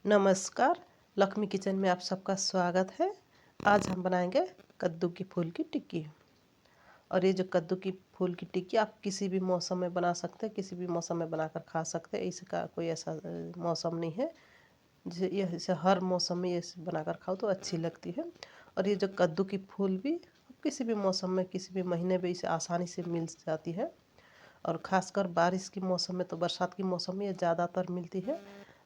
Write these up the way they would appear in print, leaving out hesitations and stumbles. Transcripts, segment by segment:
नमस्कार। लक्ष्मी किचन में आप सबका स्वागत है। आज हम बनाएंगे कद्दू की फूल की टिक्की। और ये जो कद्दू की फूल की टिक्की आप किसी भी मौसम में बना सकते हैं, किसी भी मौसम में बनाकर खा सकते हैं। इसका कोई ऐसा मौसम नहीं है। इसे हर मौसम में ये बनाकर खाओ तो अच्छी लगती है। और ये जो कद्दू की फूल भी किसी भी मौसम में, किसी भी महीने में इसे आसानी से मिल जाती है। और ख़ासकर बारिश के मौसम में, तो बरसात के मौसम में ये ज़्यादातर मिलती है।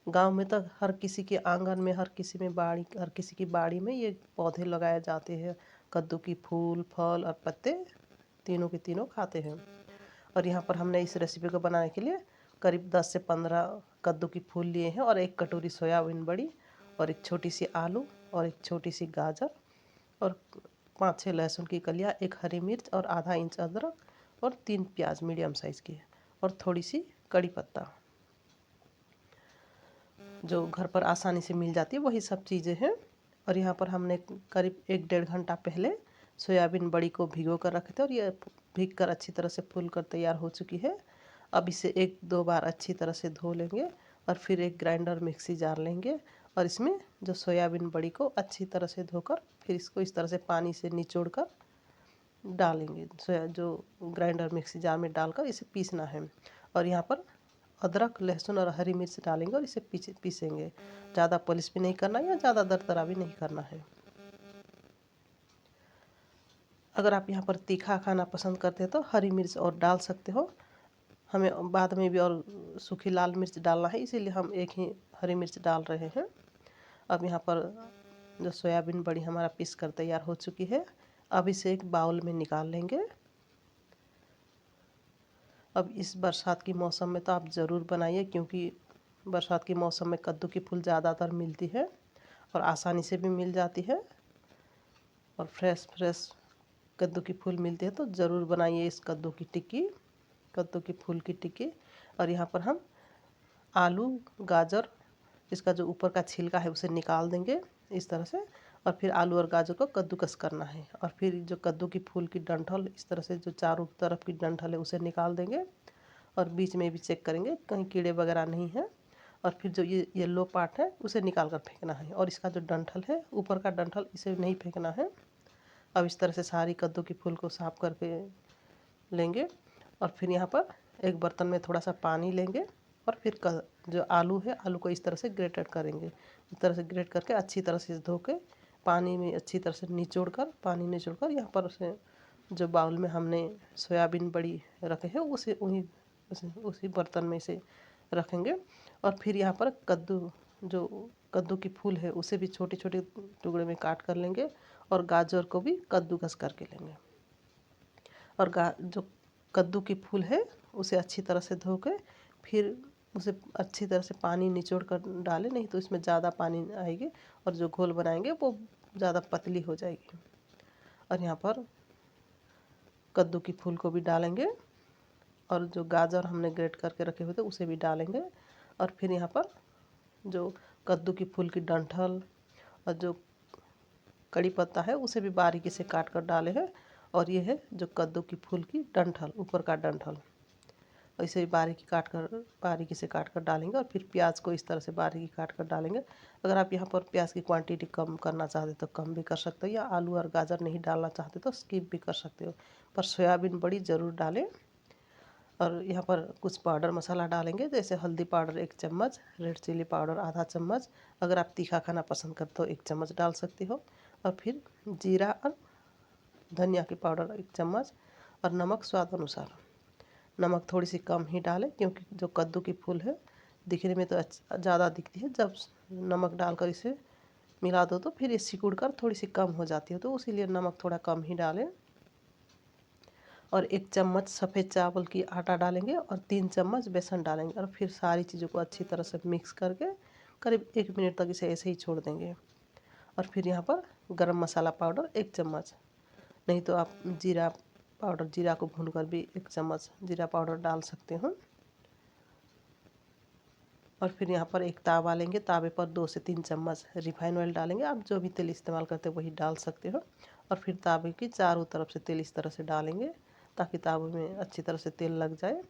गांव में तो हर किसी के आंगन में, हर किसी की बाड़ी में ये पौधे लगाए जाते हैं। कद्दू की फूल, फल और पत्ते तीनों के तीनों खाते हैं। और यहाँ पर हमने इस रेसिपी को बनाने के लिए करीब 10 से 15 कद्दू की फूल लिए हैं, और एक कटोरी सोयाबीन बड़ी, और एक छोटी सी आलू, और एक छोटी सी गाजर, और 5-6 लहसुन की कलियाँ, एक हरी मिर्च, और आधा इंच अदरक, और 3 प्याज मीडियम साइज़ की, और थोड़ी सी कड़ी पत्ता जो घर पर आसानी से मिल जाती है, वही सब चीज़ें हैं। और यहाँ पर हमने करीब 1-1.5 घंटा पहले सोयाबीन बड़ी को भिगो कर रखे थे, और ये भीग कर अच्छी तरह से फूल कर तैयार हो चुकी है। अब इसे 1-2 बार अच्छी तरह से धो लेंगे, और फिर एक ग्राइंडर मिक्सी जार लेंगे, और इसमें जो सोयाबीन बड़ी को अच्छी तरह से धोकर फिर इसको इस तरह से पानी से निचोड़ कर डालेंगे। जो ग्राइंडर मिक्सी जार में डालकर इसे पीसना है। और यहाँ पर अदरक, लहसुन और हरी मिर्च डालेंगे, और इसे पीसेंगे। ज़्यादा पॉलिश भी नहीं करना है या ज़्यादा दरदरा भी नहीं करना है। अगर आप यहाँ पर तीखा खाना पसंद करते हैं तो हरी मिर्च और डाल सकते हो। हमें बाद में भी और सूखी लाल मिर्च डालना है, इसीलिए हम एक ही हरी मिर्च डाल रहे हैं। अब यहाँ पर जो सोयाबीन बड़ी हमारा पीस कर तैयार हो चुकी है। अब इसे एक बाउल में निकाल लेंगे। अब इस बरसात की मौसम में तो आप ज़रूर बनाइए, क्योंकि बरसात के मौसम में कद्दू की फूल ज़्यादातर मिलती है, और आसानी से भी मिल जाती है, और फ्रेश फ्रेश कद्दू की फूल मिलती है। तो ज़रूर बनाइए इस कद्दू की फूल की टिक्की। और यहाँ पर हम आलू, गाजर, इसका जो ऊपर का छिलका है उसे निकाल देंगे इस तरह से। और फिर आलू और गाजर को कद्दूकस करना है। और फिर जो कद्दू की फूल की डंठल, इस तरह से जो चारों तरफ की डंठल है उसे निकाल देंगे, और बीच में भी चेक करेंगे कहीं कीड़े वगैरह नहीं है। और फिर जो ये येलो पार्ट है उसे निकाल कर फेंकना है, और इसका जो डंठल है, ऊपर का डंठल, इसे नहीं फेंकना है। अब इस तरह से सारी कद्दू की फूल को साफ करके लेंगे। और फिर यहाँ पर एक बर्तन में थोड़ा सा पानी लेंगे, और फिर जो आलू है, आलू को इस तरह से ग्रेटेड करेंगे। इस तरह से ग्रेट करके अच्छी तरह से धो के पानी में अच्छी तरह से पानी निचोड़ कर यहाँ पर उसे जो बाउल में हमने सोयाबीन बड़ी रखे हैं उसे उसी बर्तन में इसे रखेंगे। और फिर यहाँ पर जो कद्दू की फूल है उसे भी छोटे छोटे टुकड़े में काट कर लेंगे, और गाजर को भी कद्दूकस करके लेंगे। और जो कद्दू की फूल है उसे अच्छी तरह से धो के फिर उसे अच्छी तरह से पानी निचोड़ कर डालें, नहीं तो इसमें ज़्यादा पानी आएगी, और जो घोल बनाएंगे वो ज़्यादा पतली हो जाएगी। और यहाँ पर कद्दू की फूल को भी डालेंगे, और जो गाजर हमने ग्रेट करके रखे हुए थे उसे भी डालेंगे। और फिर यहाँ पर जो कद्दू की फूल की डंठल और जो कड़ी पत्ता है उसे भी बारीकी से काट कर डाले हैं। और ये है जो कद्दू की फूल की डंठल, ऊपर का डंठल, इसे भी बारीकी से काट कर डालेंगे। और फिर प्याज को इस तरह से बारीकी काट कर डालेंगे। अगर आप यहाँ पर प्याज की क्वांटिटी कम करना चाहते तो कम भी कर सकते हो, या आलू और गाजर नहीं डालना चाहते तो स्किप भी कर सकते हो, पर सोयाबीन बड़ी ज़रूर डालें। और यहाँ पर कुछ पाउडर मसाला डालेंगे, जैसे हल्दी पाउडर 1 चम्मच, रेड चिली पाउडर आधा चम्मच, अगर आप तीखा खाना पसंद करते हो 1 चम्मच डाल सकते हो। और फिर जीरा और धनिया की पाउडर 1 चम्मच, और नमक स्वाद अनुसार। नमक थोड़ी सी कम ही डालें, क्योंकि जो कद्दू की फूल है दिखने में तो ज़्यादा दिखती है, जब नमक डालकर इसे मिला दो तो फिर ये सिकुड़ कर थोड़ी सी कम हो जाती है, तो इसीलिए नमक थोड़ा कम ही डालें। और 1 चम्मच सफ़ेद चावल की आटा डालेंगे, और 3 चम्मच बेसन डालेंगे, और फिर सारी चीज़ों को अच्छी तरह से मिक्स करके करीब 1 मिनट तक इसे ऐसे ही छोड़ देंगे। और फिर यहाँ पर गरम मसाला पाउडर 1 चम्मच, नहीं तो आप जीरा को भूनकर भी 1 चम्मच जीरा पाउडर डाल सकते हो। और फिर यहाँ पर एक तावा लेंगे, तावे पर 2 से 3 चम्मच रिफाइन ऑयल डालेंगे, आप जो भी तेल इस्तेमाल करते हो वही डाल सकते हो। और फिर तावे की चारों तरफ से तेल इस तरह से डालेंगे ताकि तावे में अच्छी तरह से तेल लग जाए।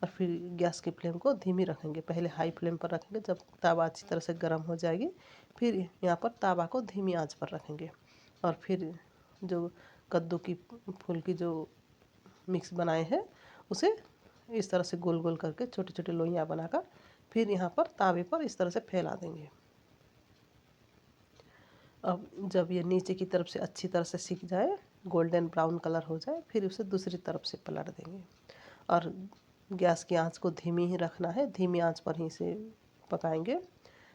और फिर गैस की फ्लेम को धीमी रखेंगे। पहले हाई फ्लेम पर रखेंगे, जब तवा अच्छी तरह से गर्म हो जाएगी फिर यहाँ पर तवा को धीमी आंच पर रखेंगे। और फिर जो कद्दू की फूल की जो मिक्स बनाए हैं उसे इस तरह से गोल गोल करके छोटी छोटी लोइयाँ बनाकर फिर यहाँ पर तावे पर इस तरह से फैला देंगे। अब जब ये नीचे की तरफ से अच्छी तरह से सिक जाए, गोल्डन ब्राउन कलर हो जाए, फिर उसे दूसरी तरफ से पलट देंगे। और गैस की आंच को धीमी ही रखना है, धीमी आंच पर ही इसे पकाएंगे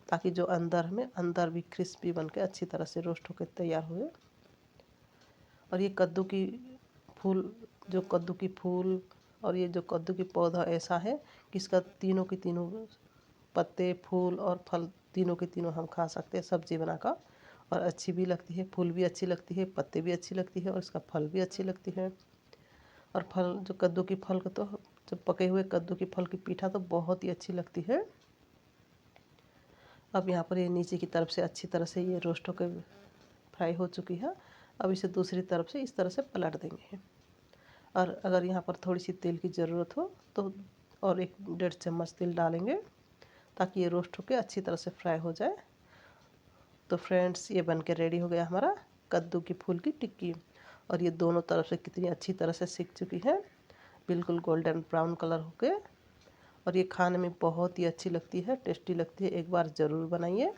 ताकि जो अंदर भी क्रिस्पी बन के अच्छी तरह से रोस्ट होकर तैयार हुए। और ये कद्दू की फूल और ये जो कद्दू की पौधा ऐसा है कि इसका तीनों के तीनों पत्ते, फूल और फल तीनों के तीनों हम खा सकते हैं सब्जी बनाकर। और अच्छी भी लगती है, फूल भी अच्छी लगती है, पत्ते भी अच्छी लगती है और इसका फल भी अच्छी लगती है। और फल जो कद्दू की फल को तो जब पके हुए कद्दू की फल की पीठा तो बहुत ही अच्छी लगती है। अब यहाँ पर ये नीचे की तरफ से अच्छी तरह से ये रोस्ट होकर फ्राई हो चुकी है। अब इसे दूसरी तरफ से इस तरह से पलट देंगे। और अगर यहाँ पर थोड़ी सी तेल की ज़रूरत हो तो और 1-1.5 चम्मच तेल डालेंगे ताकि ये रोस्ट होकर अच्छी तरह से फ्राई हो जाए। तो फ्रेंड्स, ये बन के रेडी हो गया हमारा कद्दू की फूल की टिक्की। और ये दोनों तरफ से कितनी अच्छी तरह से सिक चुकी है, बिल्कुल गोल्डन ब्राउन कलर होके। और ये खाने में बहुत ही अच्छी लगती है, टेस्टी लगती है। एक बार ज़रूर बनाइए।